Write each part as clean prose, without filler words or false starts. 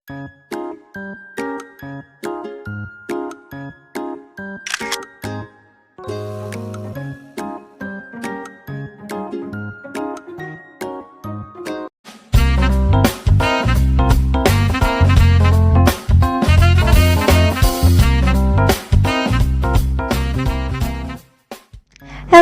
Hello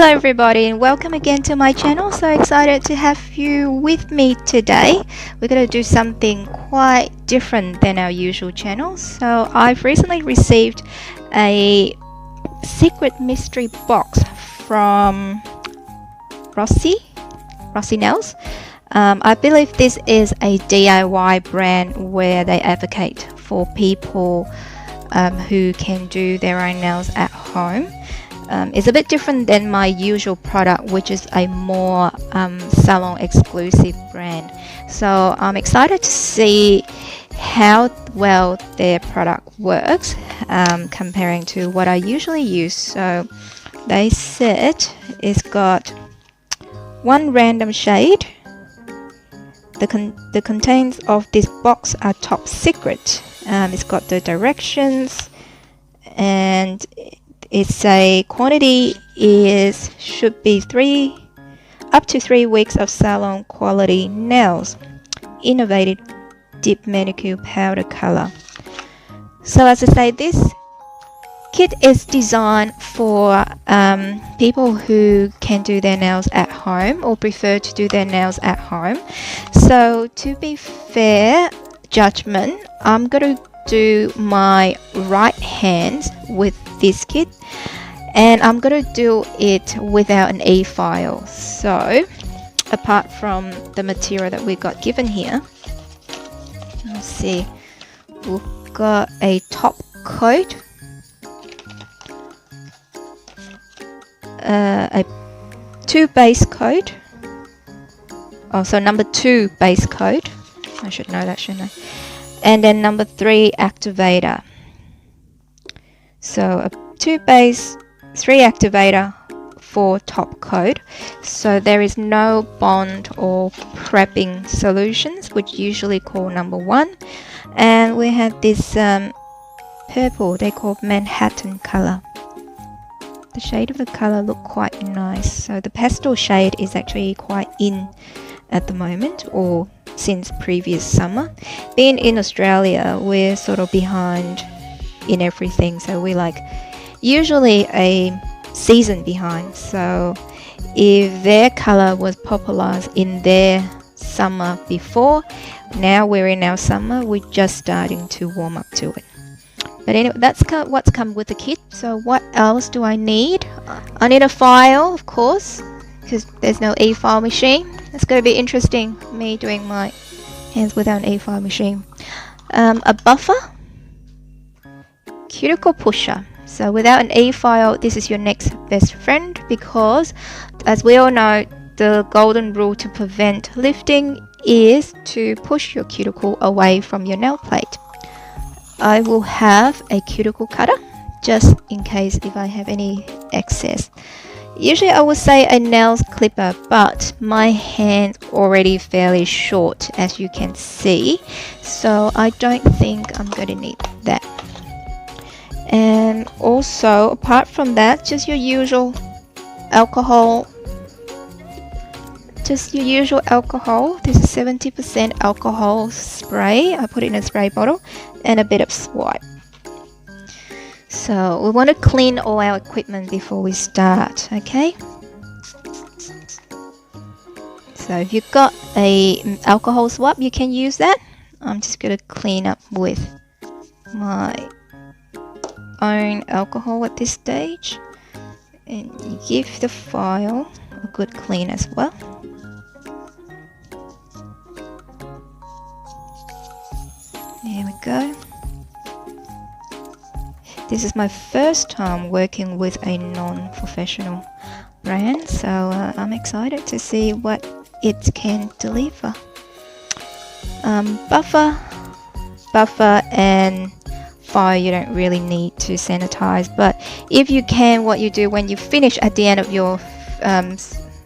everybody and welcome again to my channel. So excited to have you with me today. We're going to do something quite different than our usual channel. So I've recently received a secret mystery box from Rossi Nails. I believe this is a DIY brand where they advocate for people who can do their own nails at home. It's a bit different than my usual product, which is a more salon exclusive brand. So I'm excited to see how well their product works comparing to what I usually use. So they said it's got one random shade. The contents of this box are top secret. It's got the directions, and it's a quantity should be up to 3 weeks of salon quality nails, innovative deep manicure powder color. So as I say, this kit is designed for people who can do their nails at home or prefer to do their nails at home. So to be fair judgment, I'm going to do my right hand with this kit, and I'm going to do it without an e-file. So apart from the material that we got given here, let's see, we've got a top coat, a 2 base coat, so number 2 base coat, I should know that, shouldn't I? And then number 3 activator. So a 2 base, 3 activator, 4 top coat. So there is no bond or prepping solutions, which usually call number 1. And we have this purple, they call Manhattan color. The shade of the color look quite nice. So the pastel shade is actually quite in at the moment, or since previous summer. Being in Australia, we're sort of behind in everything, so we're like usually a season behind. So if their color was popularized in their summer before, now we're in our summer, we're just starting to warm up to it. But anyway, that's what's come with the kit. So what else do I need? I need a file, of course, because there's no e-file machine. It's going to be interesting, me doing my hands without an e-file machine. A buffer, cuticle pusher. So without an e-file, this is your next best friend, because as we all know, the golden rule to prevent lifting is to push your cuticle away from your nail plate. I will have a cuticle cutter just in case if I have any excess. Usually I would say a nails clipper, but my hand's already fairly short, as you can see, so I don't think I'm going to need that. And also, apart from that, just your usual alcohol. This is 70% alcohol spray. I put it in a spray bottle, and a bit of swipe. So we want to clean all our equipment before we start, okay? So if you've got a alcohol swab, you can use that. I'm just going to clean up with my own alcohol at this stage, and you give the file a good clean as well. There we go. This is my first time working with a non-professional brand, so I'm excited to see what it can deliver. Buffer and file you don't really need to sanitize, but if you can, what you do when you finish at the end of your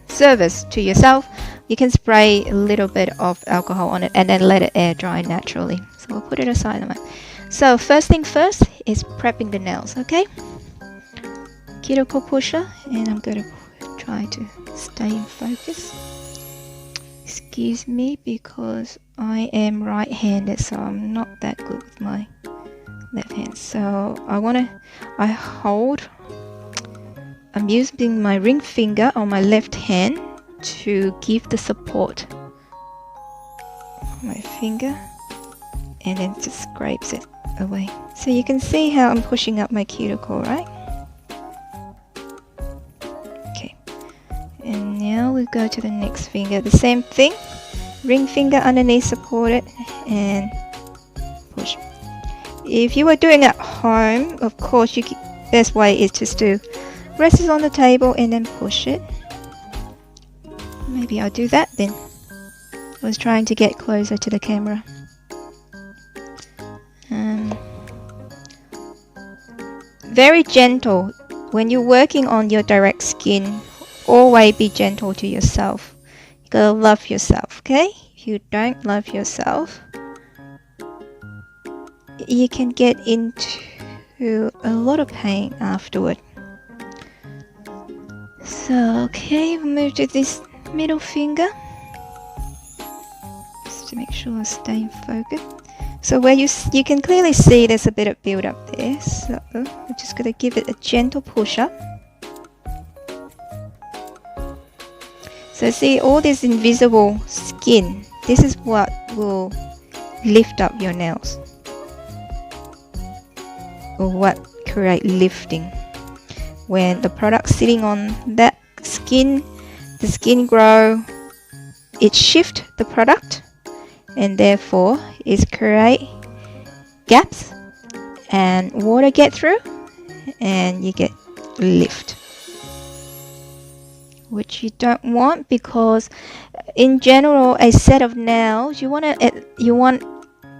service to yourself, You can spray a little bit of alcohol on it and then let it air dry naturally. So we'll put it aside a moment. So first thing first is prepping the nails, okay? Cuticle pusher, and I'm going to try to stay in focus. Excuse me, because I am right-handed, so I'm not that good with my left hand. So I'm using my ring finger on my left hand to give the support. My finger, and then just scrapes it away. So you can see how I'm pushing up my cuticle, right? Okay. And now we go to the next finger. The same thing. Ring finger underneath, support it, and push. If you were doing it at home, of course, best way is just to rest it on the table and then push it. Maybe I'll do that then. I was trying to get closer to the camera. Very gentle. When you're working on your direct skin, always be gentle to yourself. You gotta love yourself, okay? If you don't love yourself, you can get into a lot of pain afterward. So, okay, we'll move to this middle finger. Just to make sure I stay in focus. So where you can clearly see there's a bit of build up there. So I'm just going to give it a gentle push up. So see all this invisible skin. This is what will lift up your nails, or what create lifting. When the product's sitting on that skin, the skin grow, it shift the product, and therefore it create gaps and water get through, and you get lift, which you don't want, because in general a set of nails you want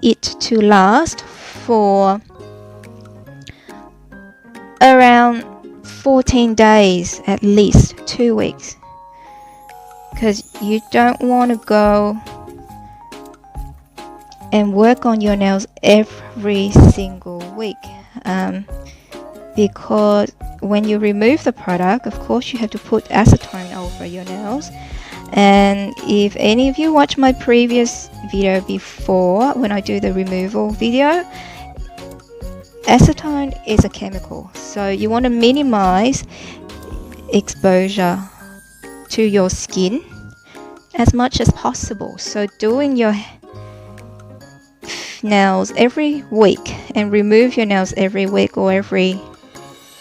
it to last for around 14 days, at least 2 weeks, because you don't want to go and work on your nails every single week, because when you remove the product, of course you have to put acetone over your nails. And if any of you watch my previous video before, when I do the removal video, acetone is a chemical, so you want to minimize exposure to your skin as much as possible. So doing your nails every week and remove your nails every week or every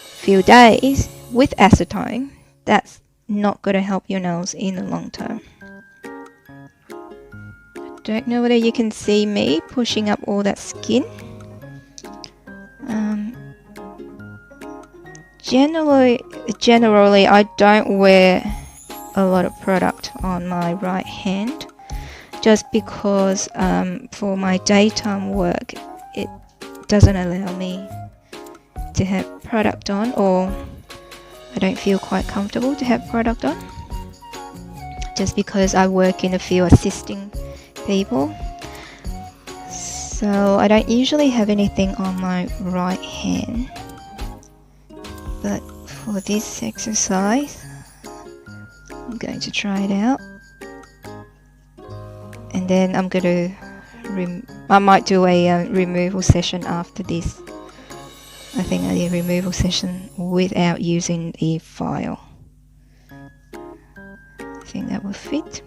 few days with acetone, that's not going to help your nails in the long term. Don't know whether you can see me pushing up all that skin. Generally I don't wear a lot of product on my right hand, just because for my daytime work it doesn't allow me to have product on, or I don't feel quite comfortable to have product on, just because I work in the field assisting people. So I don't usually have anything on my right hand, but for this exercise I'm going to try it out, and then I'm going to I might do a removal session after this. I think a removal session without using a file. I think that will fit.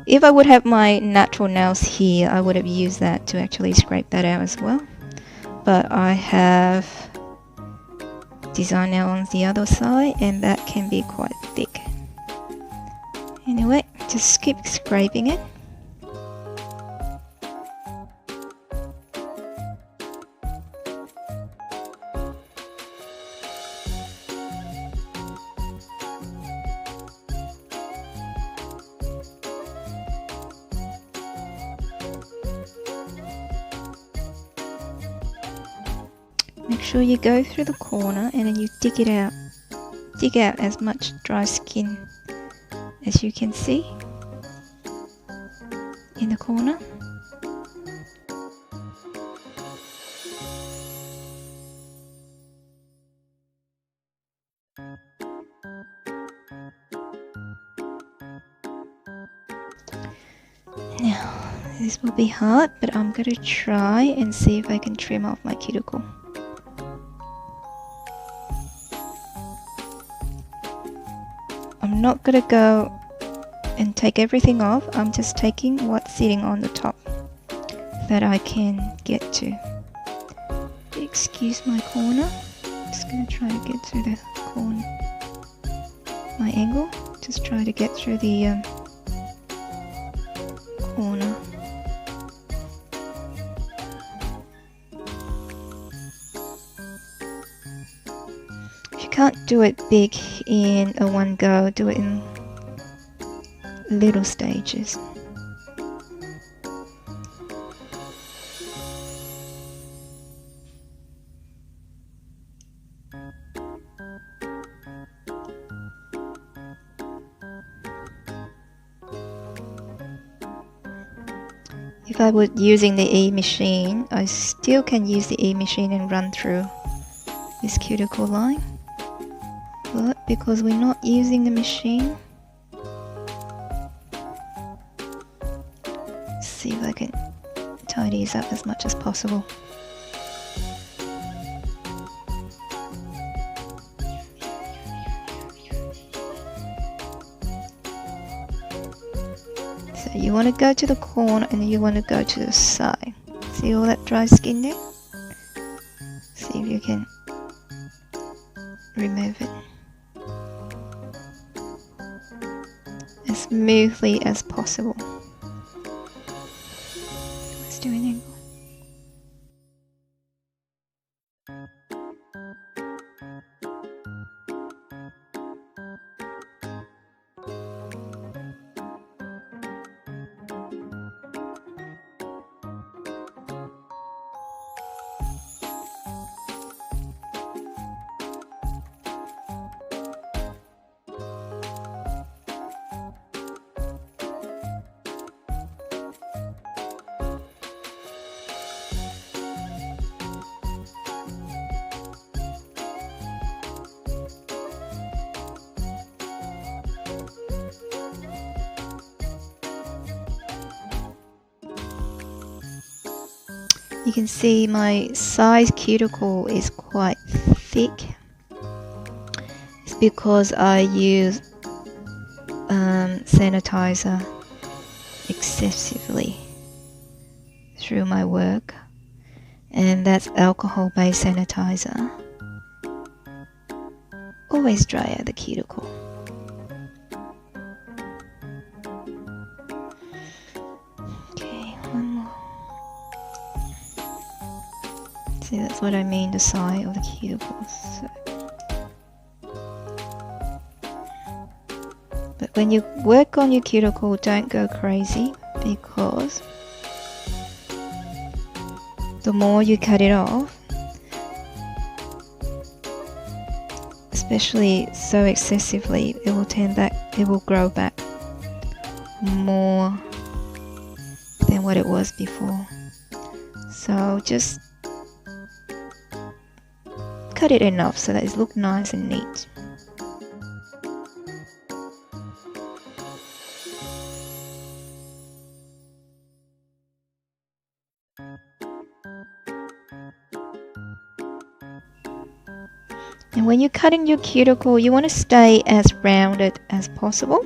If I would have my natural nails here, I would have used that to actually scrape that out as well. But I have design nail on the other side, and that can be quite thick. Anyway, just keep scraping it. Make sure you go through the corner and then you dig it out. Dig out as much dry skin as you can see. in the corner. Now, this will be hard, but I'm going to try and see if I can trim off my cuticle. I'm not going to go and take everything off. I'm just taking what's sitting on the top that I can get to. Excuse my corner. I'm just going to try to get through the corner. My angle. Just try to get through the corner. If you can't do it big in a one go, do it in little stages. If I were using the E machine, I still can use the E machine and run through this cuticle line. But because we're not using the machine, let's see if I can tidy this up as much as possible. So you want to go to the corner and you want to go to the side. See all that dry skin there? See if you can remove it as smoothly as possible. Let's do an angle. You can see my size cuticle is quite thick. It's because I use sanitizer excessively through my work, and that's alcohol-based sanitizer. Always dry out the cuticle. See, that's what I mean, the side of the cuticles. So. But when you work on your cuticle, don't go crazy, because the more you cut it off, especially so excessively, it will turn back, it will grow back more than what it was before. So just cut it enough so that it looks nice and neat. And when you're cutting your cuticle, you want to stay as rounded as possible,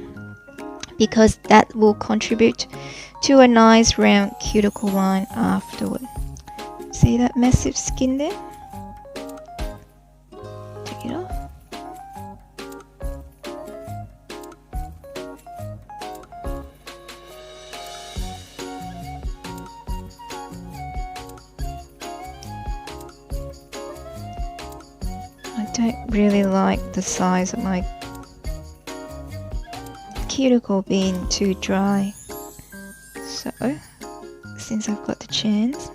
because that will contribute to a nice round cuticle line afterward. See that massive skin there? Take it off. I don't really like the size of my cuticle being too dry, so since I've got the chance,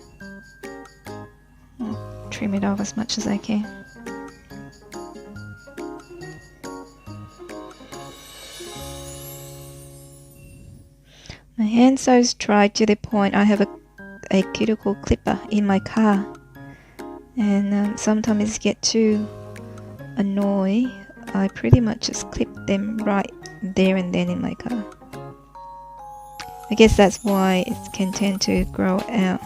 I'll trim it off as much as I can. My hand so's dry to the point I have a cuticle clipper in my car, and sometimes get too annoyed. I pretty much just clip them right there and then in my car. I guess that's why it can tend to grow out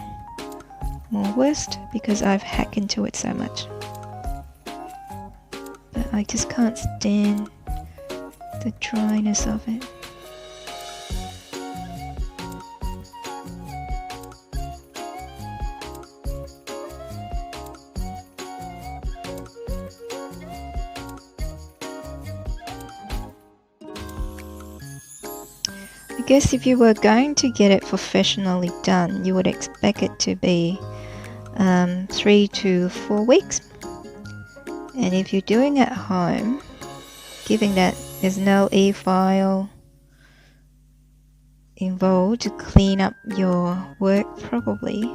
more worse, because I've hacked into it so much. But I just can't stand the dryness of it. I guess if you were going to get it professionally done, you would expect it to be 3 to 4 weeks. And if you're doing it at home, given that there's no e-file involved to clean up your work probably,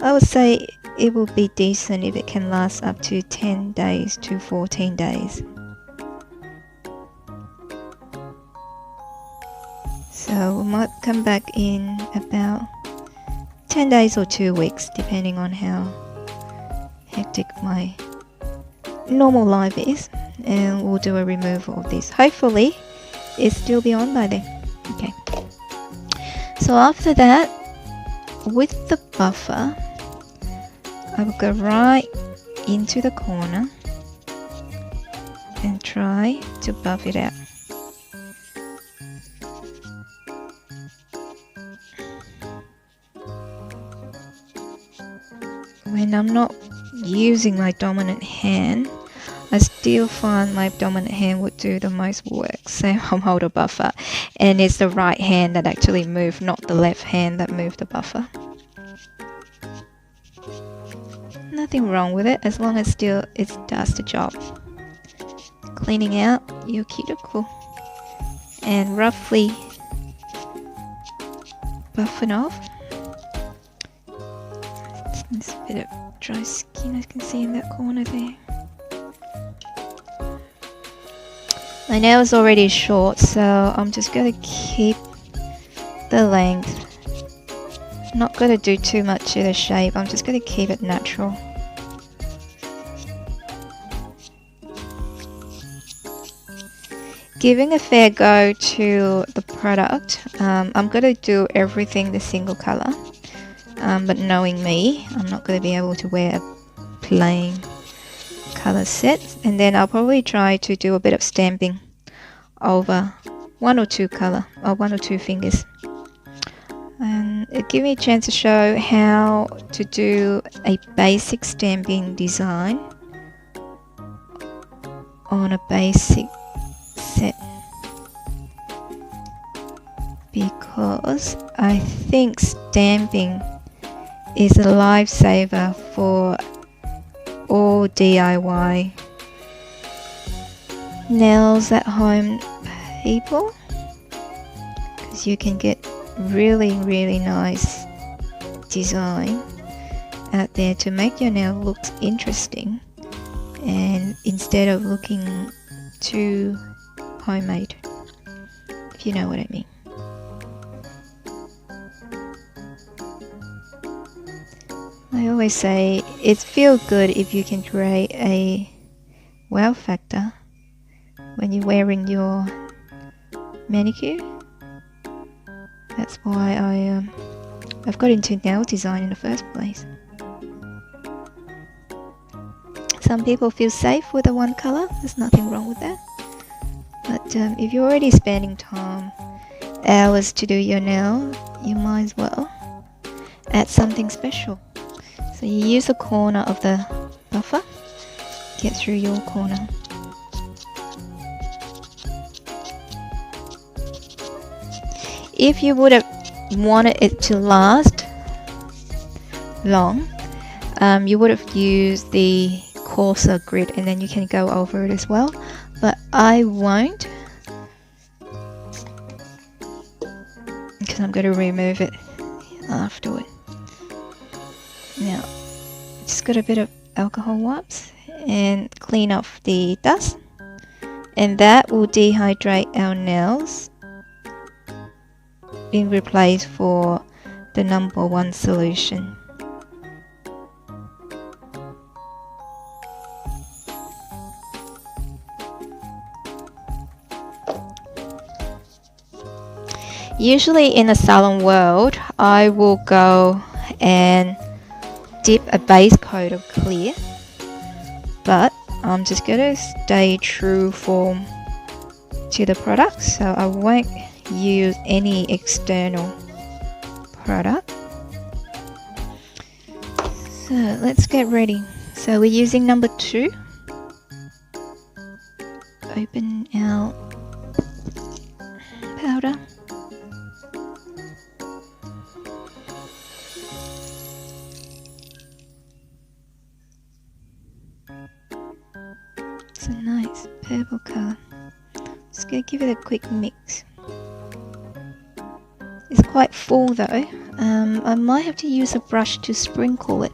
I would say it will be decent if it can last up to 10 days to 14 days. So we might come back in about 10 days or 2 weeks, depending on how hectic my normal life is, and we'll do a removal of this. Hopefully it'll still be on by then. Okay, so after that, with the buffer, I will go right into the corner and try to buff it out. When I'm not using my dominant hand, I still find my dominant hand would do the most work. So I'll hold a buffer, and it's the right hand that actually moves, not the left hand that moves the buffer. Nothing wrong with it, as long as still it does the job. Cleaning out your cuticle and roughly buffing off. There's a bit of dry skin I can see in that corner there. My nail is already short, so I'm just going to keep the length. I'm not going to do too much to the shape, I'm just going to keep it natural. Giving a fair go to the product, I'm going to do everything the single color. But knowing me, I'm not going to be able to wear a plain color set, and then I'll probably try to do a bit of stamping over one or two fingers, and it gives me a chance to show how to do a basic stamping design on a basic set, because I think stamping is a lifesaver for all DIY nails at home people, because you can get really nice design out there to make your nail look interesting, and instead of looking too homemade, if you know what I mean. I always say it feels good if you can create a wow factor when you're wearing your manicure. That's why I've got into nail design in the first place. Some people feel safe with the one color, there's nothing wrong with that. But if you're already spending hours to do your nail, you might as well add something special. So you use the corner of the buffer, get through your corner. If you would have wanted it to last long, you would have used the coarser grit, and then you can go over it as well, but I won't, because I'm going to remove it afterward. Now, just got a bit of alcohol wipes and clean off the dust, and that will dehydrate our nails been replaced for the number 1 solution. Usually in the salon world, I will go and dip a base coat of clear, but I'm just going to stay true to the product, so I won't use any external product. So let's get ready. So we're using number 2. Open our powder. It's a nice purple color. Just gonna give it a quick mix. It's quite full though. I might have to use a brush to sprinkle it,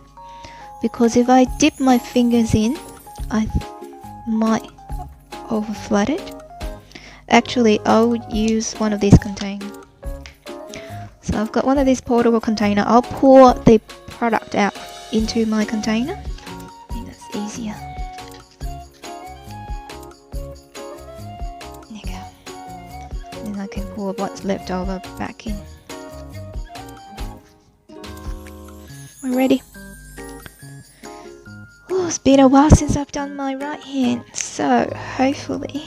because if I dip my fingers in, I might over flood it. Actually, I'll use one of these containers. So I've got one of these portable containers. I'll pour the product out into my container. I think that's easier. There you go. Then I can pour what's left over back in. We're ready. Oh, it's been a while since I've done my right hand, so hopefully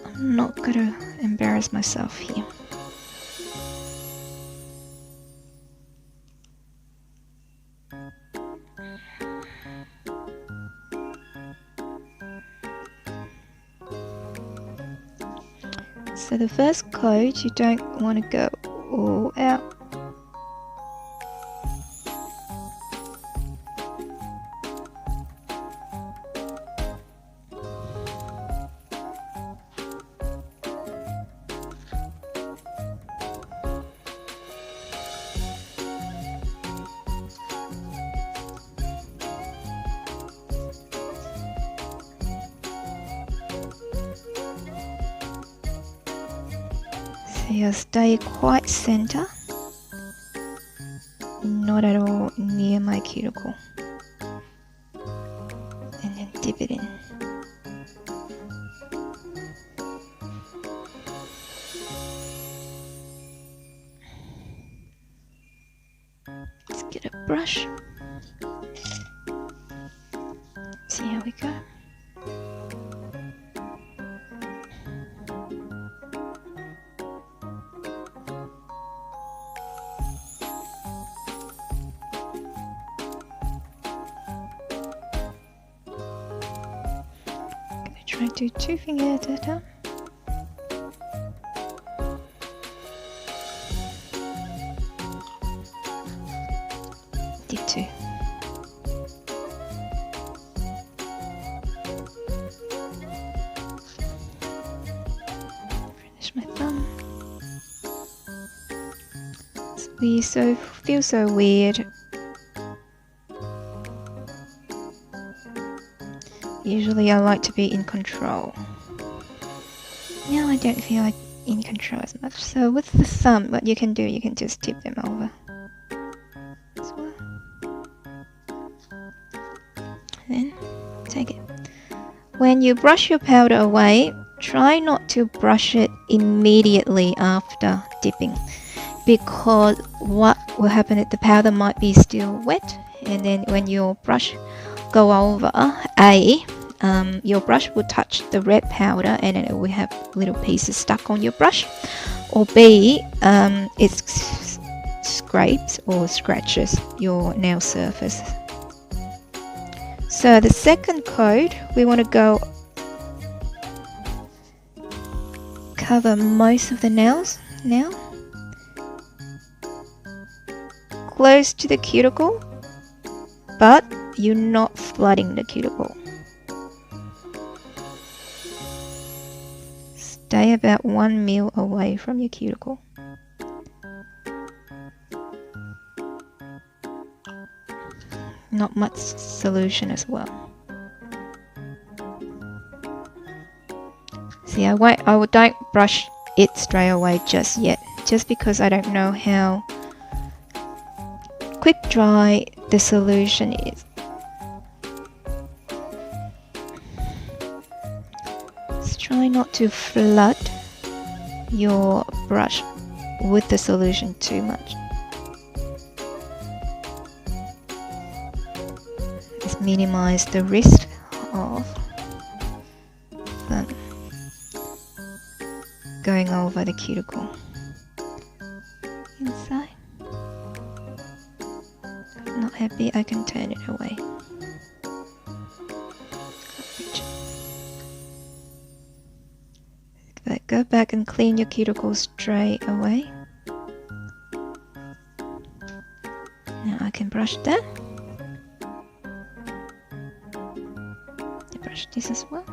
I'm not gonna embarrass myself here. So the first coat, you don't want to go all out. So you'll stay quite center, not at all near my cuticle, and then dip it in. Let's get a brush. See how we go. Try to do 2 fingers at a time. Dip 2. Finish my thumb. We feel so weird. Usually I like to be in control. Now I don't feel like in control as much. So with the thumb, what you can do, you can just tip them over as well. And then take it. When you brush your powder away, try not to brush it immediately after dipping, because what will happen is the powder might be still wet, and then when your brush go over, your brush will touch the red powder and it will have little pieces stuck on your brush, or B, it scrapes or scratches your nail surface. So the second coat, we want to go cover most of the nails now, close to the cuticle, but you're not flooding the cuticle. Stay about 1 mil away from your cuticle. Not much solution as well. See, I don't brush it straight away just yet, just because I don't know how quick dry the solution is. Just try not to flood your brush with the solution too much. Just minimize the risk of going over the cuticle inside. If not happy, I can turn it away. Go back and clean your cuticle straight away. Now I can brush that. Brush this as well.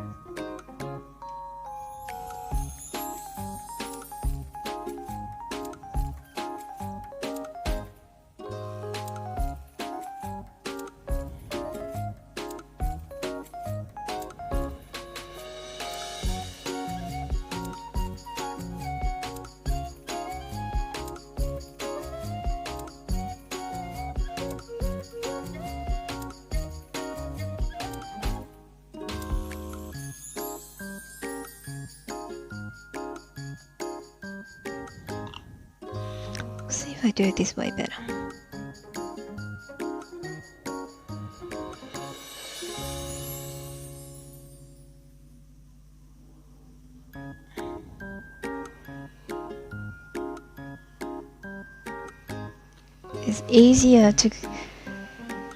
See if I do it this way better. It's easier to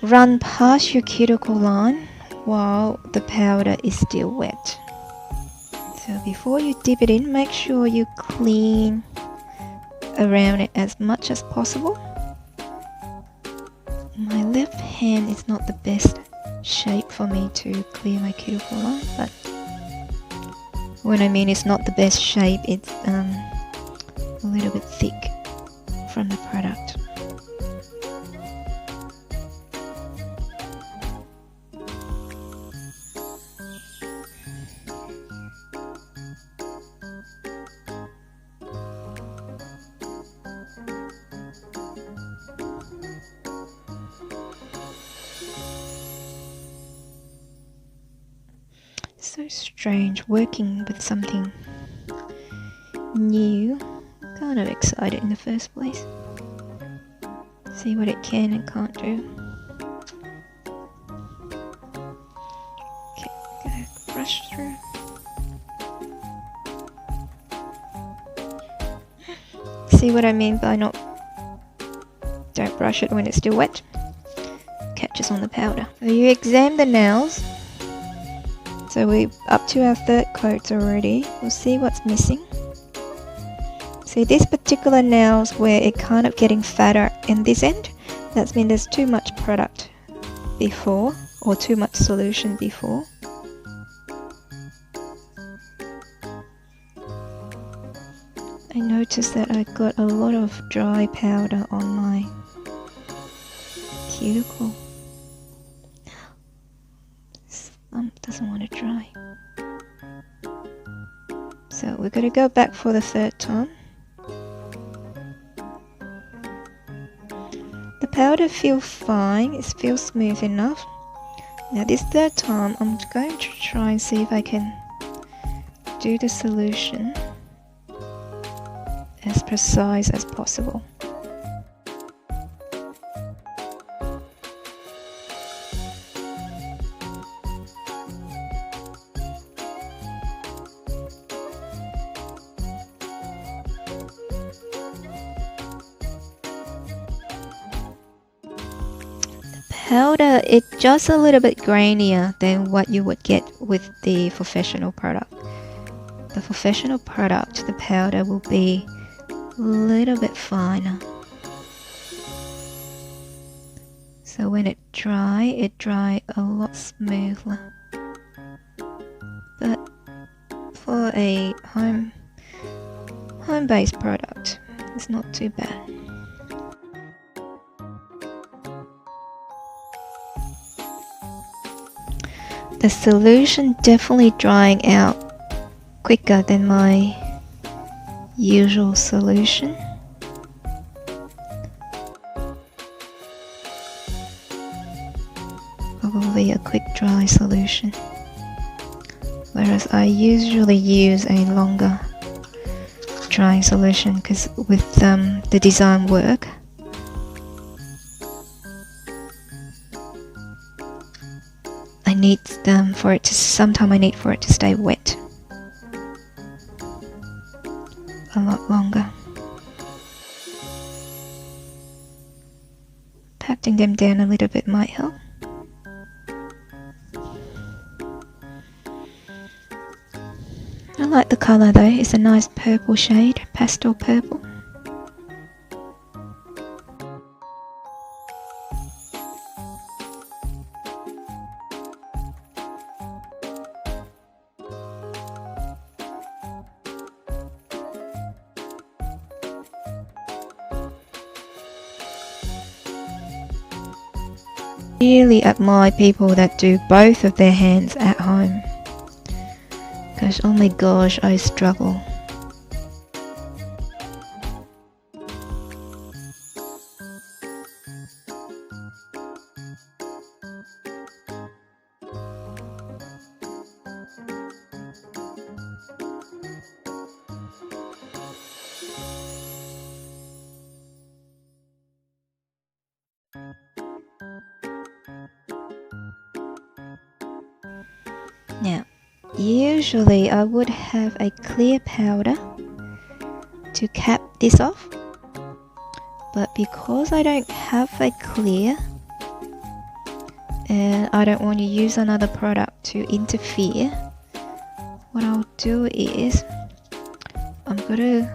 run past your cuticle line while the powder is still wet. So before you dip it in, make sure you clean around it as much as possible. My left hand is not the best shape for me to clear my cuticle line, but when I mean it's not the best shape, it's a little bit thick from the product. So strange working with something new. I'm kind of excited in the first place. See what it can and can't do. Okay, go brush through. See what I mean by don't brush it when it's still wet. Catches on the powder. So you examine the nails. So we're up to our third coat already. We'll see what's missing. See, this particular nails where it kind of getting fatter in this end, that's mean there's too much product before, or too much solution before. I noticed that I got a lot of dry powder on my cuticle. Doesn't want to dry. So we're going to go back for the third time. The powder feels fine, it feels smooth enough. Now this third time I'm going to try and see if I can do the solution as precise as possible. Powder, it's just a little bit grainier than what you would get with the professional product. The professional product, the powder will be a little bit finer. So when it dry a lot smoother. But for a home-based product, it's not too bad. The solution definitely drying out quicker than my usual solution. Probably a quick dry solution, whereas I usually use a longer drying solution because with the design work, I need sometimes I need for it to stay wet a lot longer. Patting them down a little bit might help. I like the colour though, it's a nice purple shade, pastel purple. Really admire people that do both of their hands at home. Gosh, oh my gosh, I struggle. Now, usually I would have a clear powder to cap this off, but because I don't have a clear and I don't want to use another product to interfere, what I'll do is I'm gonna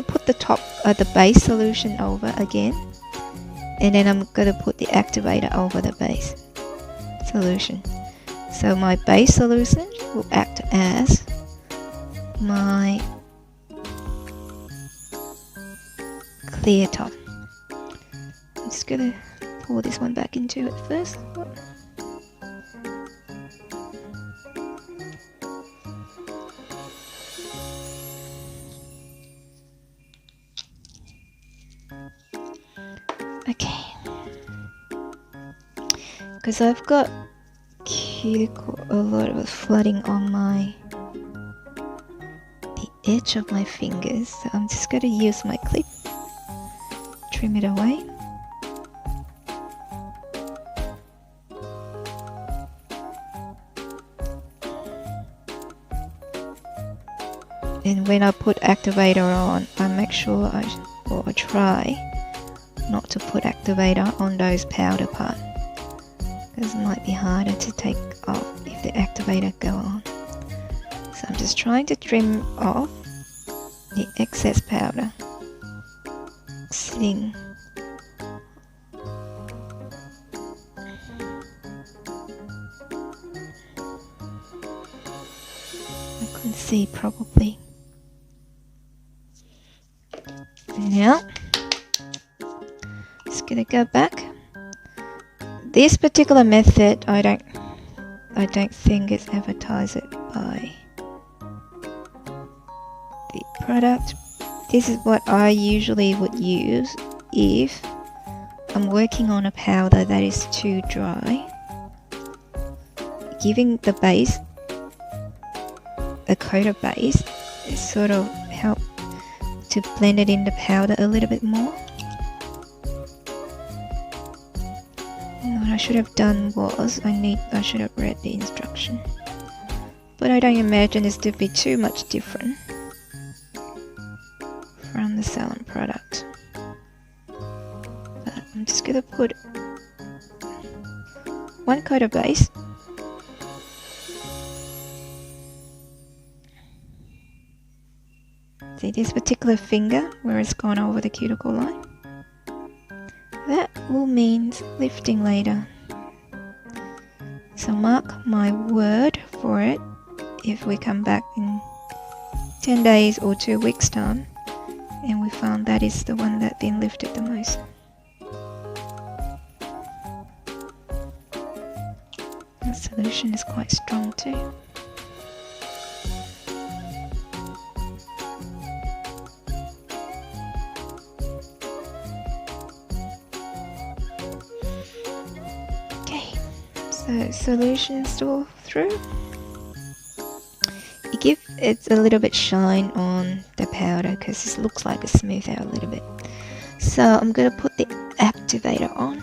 put the base solution over again, and then I'm gonna put the activator over the base solution. So my base solution will act as my clear top. I'm just gonna pour this one back into it first. Okay, because I've got cuticle, a lot of flooding on the edge of my fingers, so I'm just going to use my clip, trim it away. And when I put activator on, I make sure I try not to put activator on those powder parts, because it might be harder to take off if the activator go on. So I'm just trying to trim off the excess powder sitting. I can see probably. Now, just gonna go back. This particular method, I don't think it's advertised by the product. This is what I usually would use if I'm working on a powder that is too dry. Giving the base a coat of base, it sort of helps to blend it in the powder a little bit more. And what I should have done was I should have read the instruction, but I don't imagine this to be too much different from the selling product. But I'm just gonna put one coat of base. See this particular finger where it's gone over the cuticle line? That will mean lifting later. So mark my word for it, if we come back in 10 days or 2 weeks time and we found that is the one that been lifted the most. The solution is quite strong too. So solution still through. You give it a little bit shine on the powder because this looks like it's smoothed out a little bit. So I'm going to put the activator on.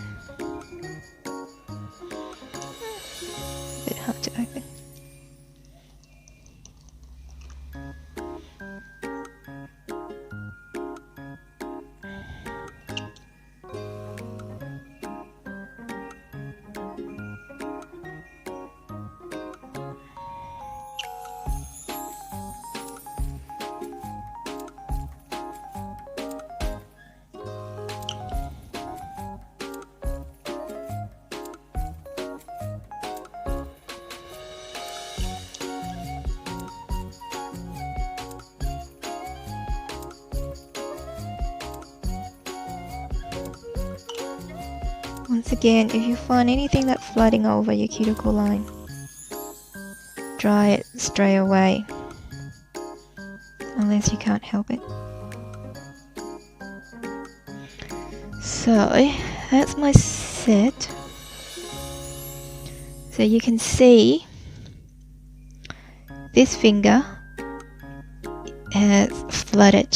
A bit hard to open. Once again, if you find anything that's flooding over your cuticle line, dry it straight away, unless you can't help it. So that's my set. So you can see this finger has flooded,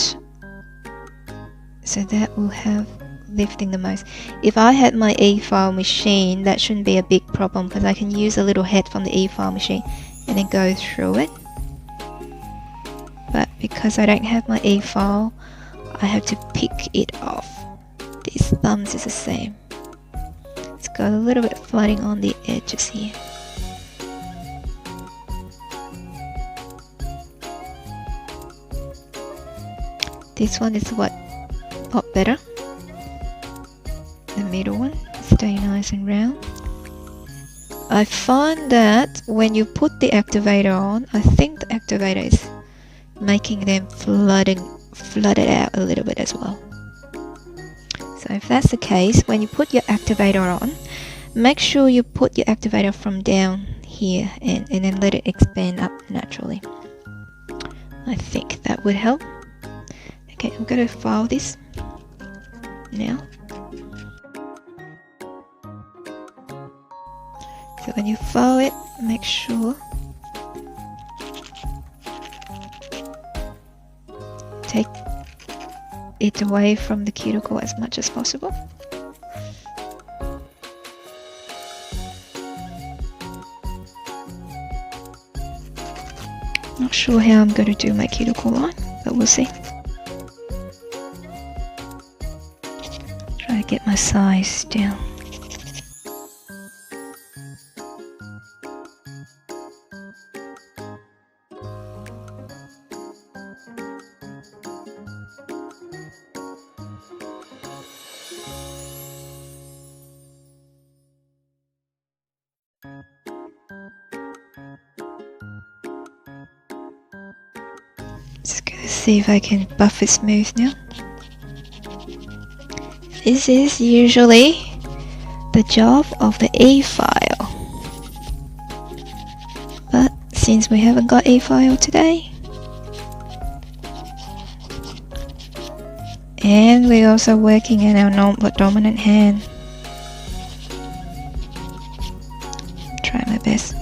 so that will have lifting the most. If I had my e-file machine, that shouldn't be a big problem because I can use a little head from the e-file machine and then go through it. But because I don't have my e-file, I have to pick it off. These thumbs is the same. It's got a little bit flooding on the edges here. This one is a lot better. The middle one stay nice and round. I find that when you put the activator on, I think the activator is making them flooded out a little bit as well. So if that's the case, when you put your activator on, make sure you put your activator from down here and then let it expand up naturally. I think that would help. Okay, I'm going to file this now. So when you file it, make sure take it away from the cuticle as much as possible. Not sure how I'm going to do my cuticle line, but we'll see. Try to get my size down. Just gonna see if I can buff it smooth now. This is usually the job of the e-file, but since we haven't got e-file today, and we're also working in our dominant hand, try my best.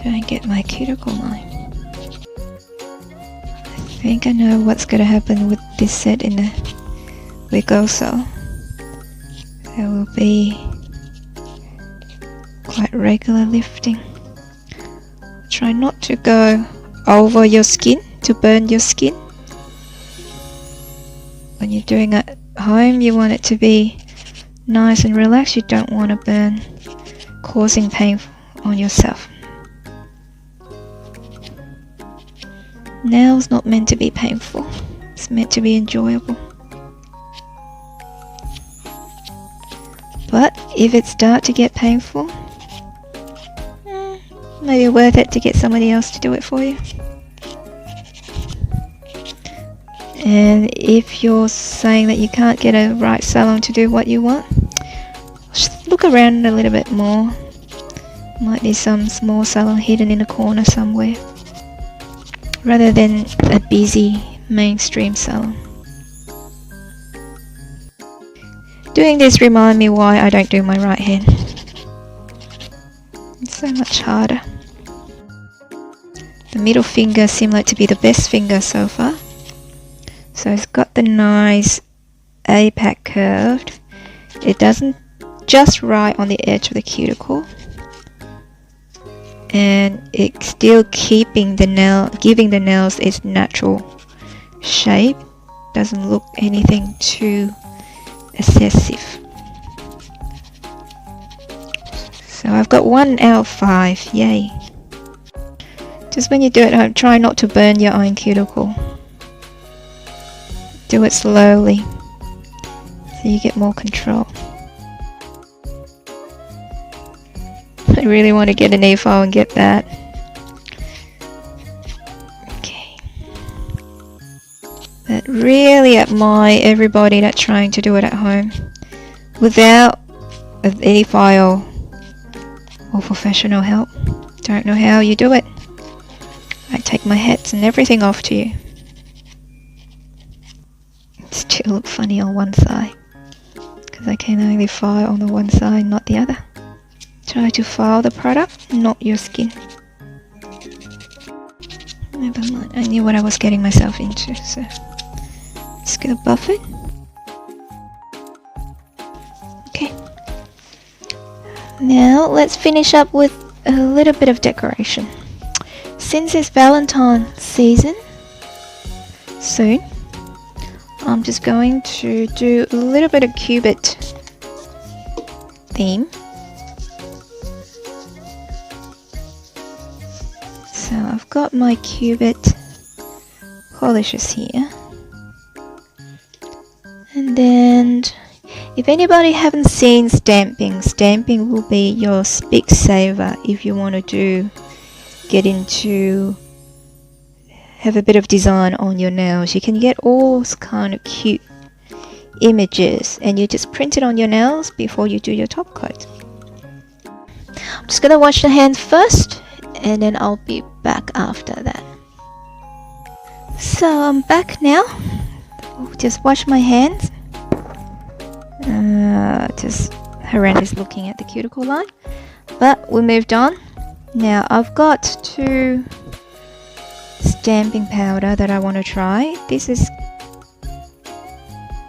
Try and get my cuticle line. I think I know what's going to happen with this set in a week or so. There will be quite regular lifting. Try not to go over your skin to burn your skin. When you're doing it at home, you want it to be nice and relaxed. You don't want to burn, causing pain on yourself. Nails not meant to be painful, it's meant to be enjoyable. But if it starts to get painful, maybe worth it to get somebody else to do it for you. And if you're saying that you can't get a right salon to do what you want, just look around a little bit more. Might be some small salon hidden in a corner somewhere, rather than a busy mainstream salon. Doing this reminds me why I don't do my right hand. It's so much harder. The middle finger seems like to be the best finger so far. So it's got the nice apex curved. It doesn't just right on the edge of the cuticle. And it's still keeping the nail, giving the nails its natural shape. Doesn't look anything too excessive. So I've got 1 out of 5, yay. Just when you do it at home, try not to burn your own cuticle. Do it slowly so you get more control. I really want to get an e-file and get that. Okay. But really admire everybody that's trying to do it at home without an e-file or professional help. Don't know how you do it. I take my hats and everything off to you. It still look funny on one side because I can only file on the one side, not the other. Try to file the product, not your skin. Never mind, I knew what I was getting myself into, so just gonna buff it. Okay. Now let's finish up with a little bit of decoration. Since it's Valentine's season soon, I'm just going to do a little bit of cubit theme. So I've got my cubit polishes here. And then if anybody haven't seen stamping, stamping will be your big saver if you want to get into have a bit of design on your nails. You can get all kind of cute images and you just print it on your nails before you do your top coat. I'm just gonna wash the hands first and then I'll be back after that. So I'm back now. I'll just wash my hands. Just horrendous looking at the cuticle line, but we moved on. Now I've got 2 stamping powder that I want to try. This is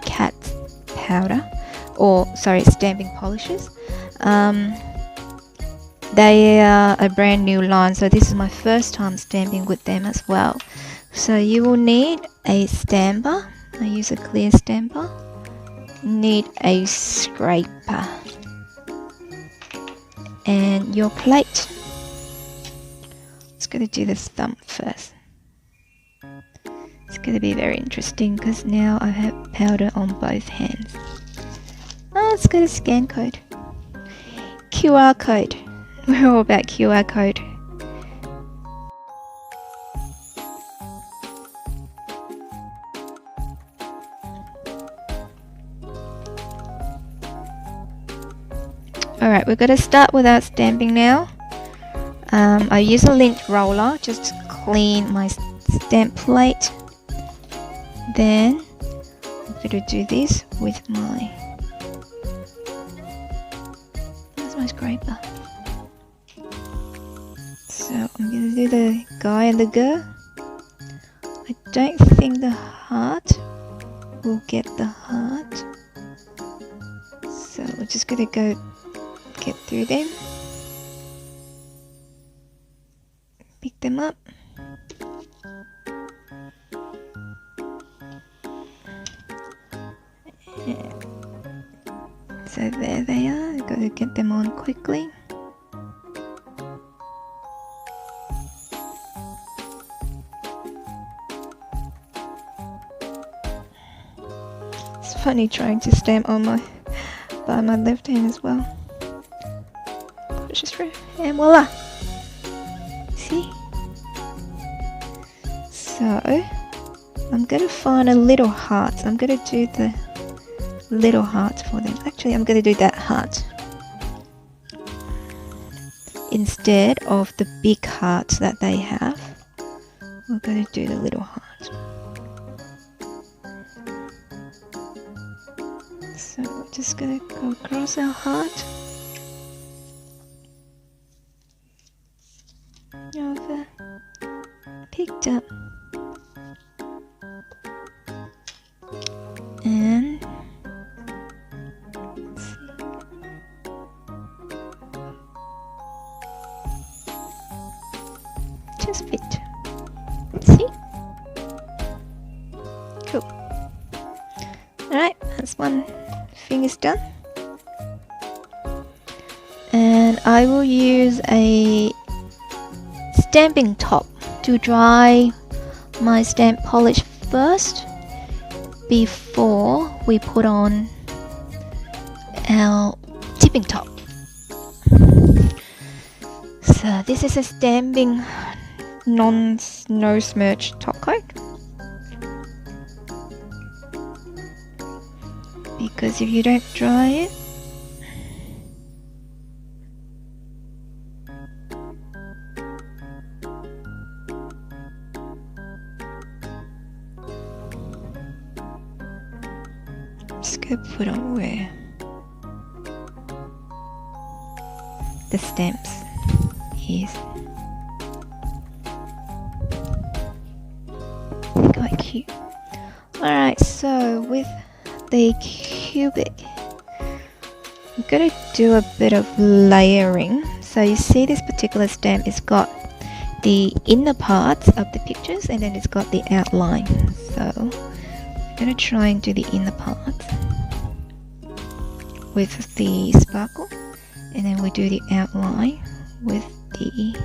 cat powder, or sorry, stamping polishes. They are a brand new line, so this is my first time stamping with them as well. So you will need a stamper. I use a clear stamper. Need a scraper and your plate. Just gonna do this thumb first. It's gonna be very interesting because now I have powder on both hands. Oh, it's got a scan code. QR code. We're all about QR code. Alright, we're going to start without stamping now. I use a lint roller just to clean my stamp plate. Then I'm going to do this with my... Where's my scraper? So I'm going to do the guy and the girl. I don't think the heart will get the heart. So we're just going to go get through them, pick them up, so there they are. I've got to get them on quickly. It's funny trying to stamp on by my left hand as well. Just and voila. See? So I'm gonna find a little heart. I'm gonna do the little hearts for them. Actually, I'm gonna do that heart instead of the big hearts that they have. We're gonna do the little heart. So we're just gonna go across our heart. Over. Picked up. And let's see. Just fit. See? Cool. Alright, that's one thing is done. And I will use a stamping top to dry my stamp polish first before we put on our tipping top. So this is a stamping non-snow smudge top coat, because if you don't dry it, just go put on where the stamps is. Quite cute. Alright, so with the cubic, I'm gonna do a bit of layering. So you see this particular stamp, it's got the inner parts of the pictures and then it's got the outline. So I'm gonna try and do the inner parts with the sparkle, and then we do the outline with the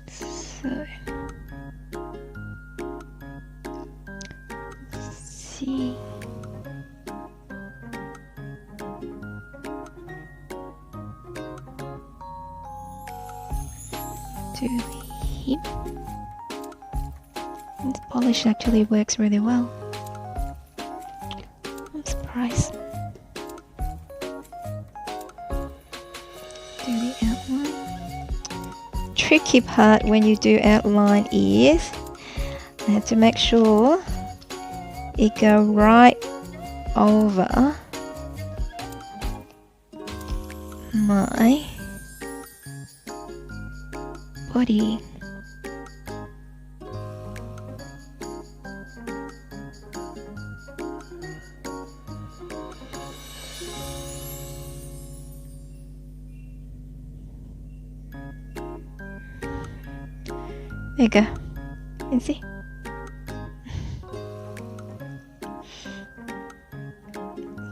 so see. To the hip. This polish actually works really well. I'm surprised. Do the outline. Tricky part when you do outline is I have to make sure it go right over my body. There you go. You can see.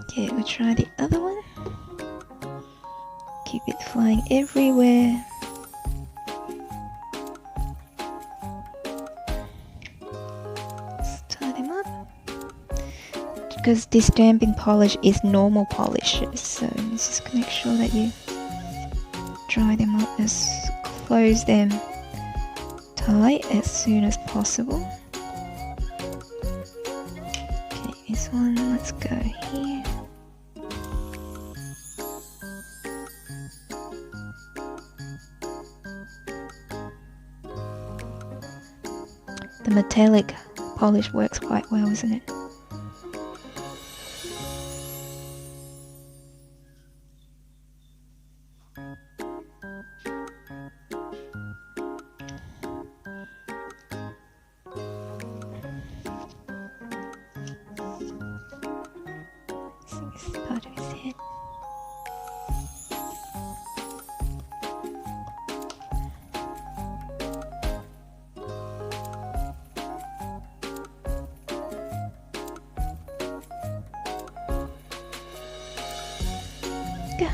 Okay, we'll try the other one. Keep it flying everywhere. Let's tie them up. Because this stamping polish is normal polish, so just make sure that you dry them up as close them tight as soon as possible. Okay, this one, let's go here. The metallic polish works quite well, isn't it? This is part of his head. Go.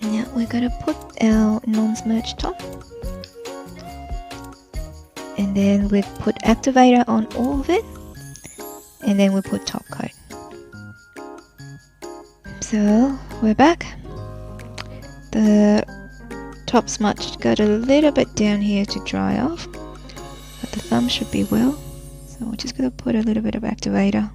Now we're going to put our non-smudge top, and then we put Activator on all of it, and then we put top coat. So we're back. The top smudge got a little bit down here to dry off, but the thumb should be well. So we're just going to put a little bit of Activator.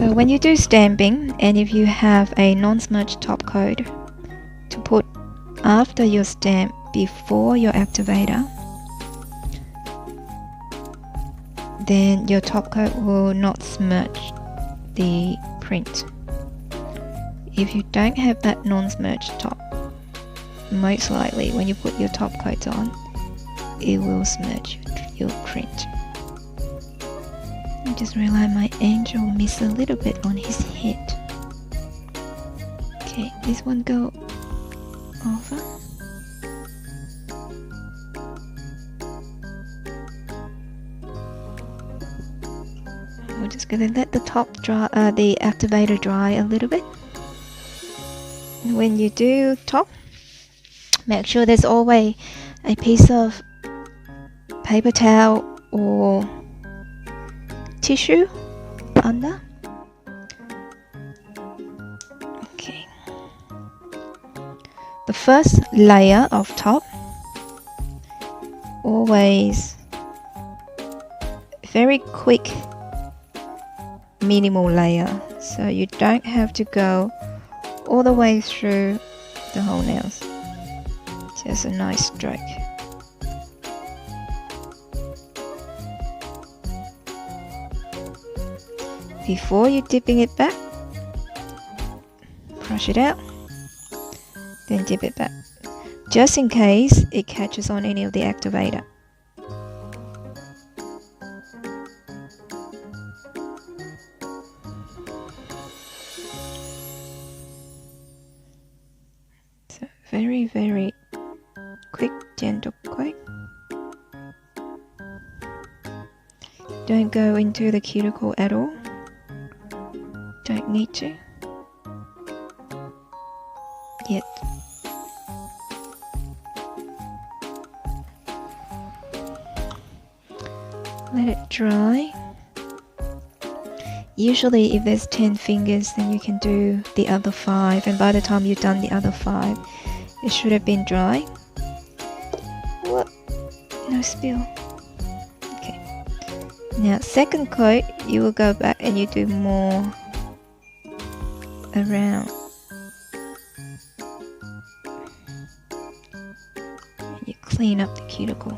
So when you do stamping, and if you have a non-smudge top coat to put after your stamp before your activator, then your top coat will not smudge the print. If you don't have that non-smudge top, most likely when you put your top coat on, it will smudge your print. I just realized my angel missed a little bit on his head. Okay, this one go over. We're just gonna let the top dry, the activator dry a little bit. When you do top, make sure there's always a piece of paper towel or tissue under. Okay. The first layer of top, always very quick, minimal layer, so you don't have to go all the way through the whole nails. Just a nice stroke. Before you dipping it back, brush it out, then dip it back, just in case it catches on any of the activator. So very, very quick, gentle coat. Don't go into the cuticle at all. Don't need to yet. Let it dry. Usually if there's 10 fingers, then you can do the other 5, and by the time you've done the other 5, it should have been dry. What? No spill. Okay. Now second coat, you will go back and you do more around. And you clean up the cuticle.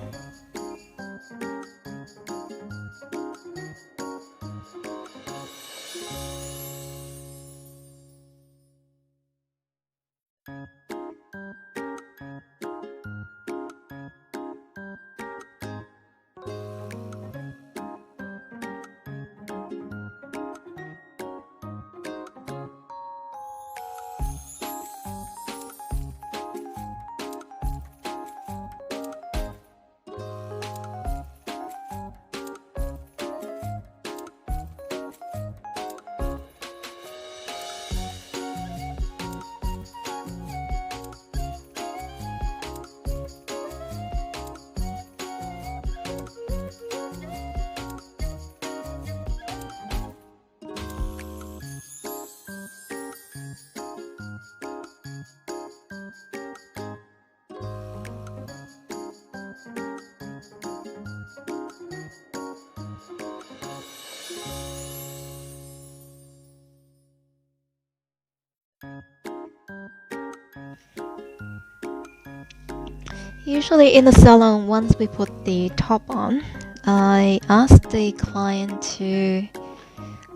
Usually in the salon, once we put the top on, I ask the client to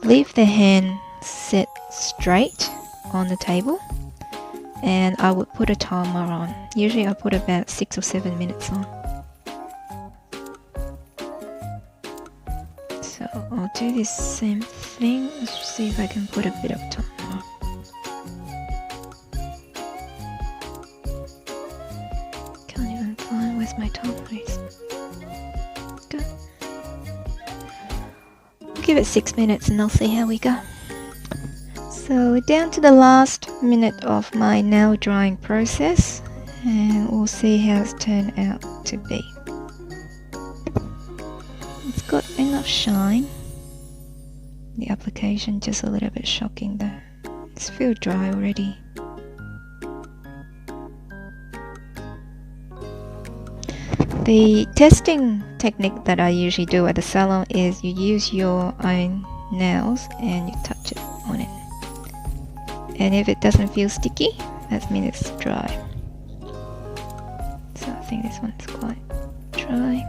leave their hand set straight on the table, and I would put a timer on. Usually I put about 6 or 7 minutes on. So I'll do this same thing. Let's see if I can put a bit of timer on. Where's my timer? Good. I'll give it 6 minutes and I'll see how we go. So we're down to the last minute of my nail drying process, and we'll see how it's turned out to be. It's got enough shine. The application just a little bit shocking though. It's feel dry already. The testing technique that I usually do at the salon is you use your own nails and you touch it on it. And if it doesn't feel sticky, that means it's dry. So I think this one's quite dry.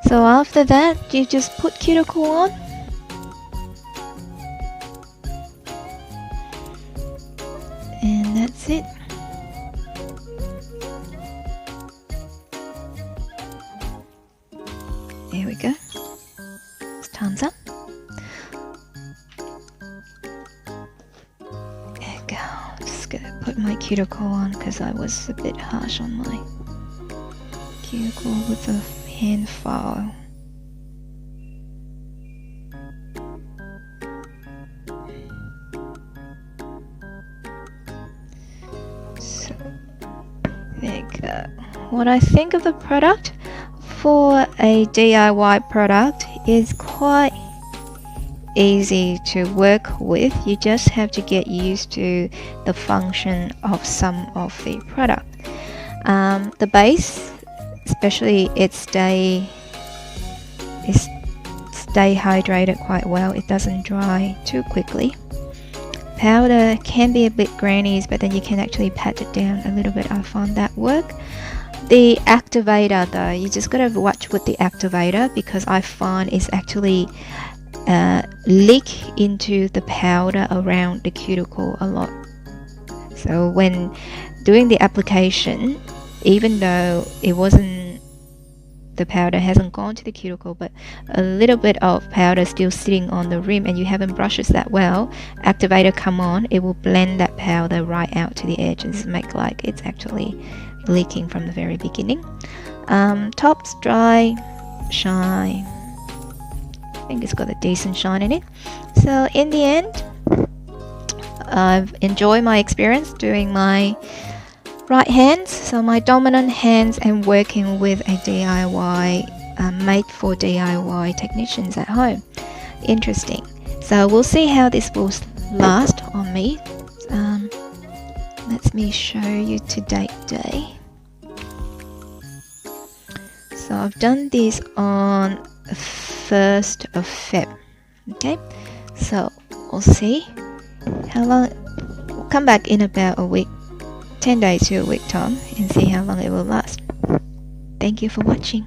So after that, you just put cuticle on. And that's it. There we go. It's thumbs up. There we go. Just gonna put my cuticle on because I was a bit harsh on my cuticle with the hand file. So there you go. What I think of the product for a DIY product is quite easy to work with. You just have to get used to the function of some of the product. The base, especially it stay hydrated quite well. It doesn't dry too quickly. Powder can be a bit grainy, but then you can actually pat it down a little bit. I find that work. The activator though, you just gotta watch with the activator because I find it's actually leak into the powder around the cuticle a lot. So when doing the application, even though the powder hasn't gone to the cuticle, but a little bit of powder still sitting on the rim and you haven't brushed it that well, activator come on, it will blend that powder right out to the edges, make like it's actually leaking from the very beginning. Top's dry, shine. I think it's got a decent shine in it. So in the end, I've enjoyed my experience doing my right hands, so my dominant hands, and working with a DIY, made for DIY technicians at home. Interesting. So we'll see how this will last on me. Let me show you to date day. So I've done this on 1st of Feb. Okay, so we'll see how long. We'll come back in about a week, 10 days to a week time, and see how long it will last. Thank you for watching.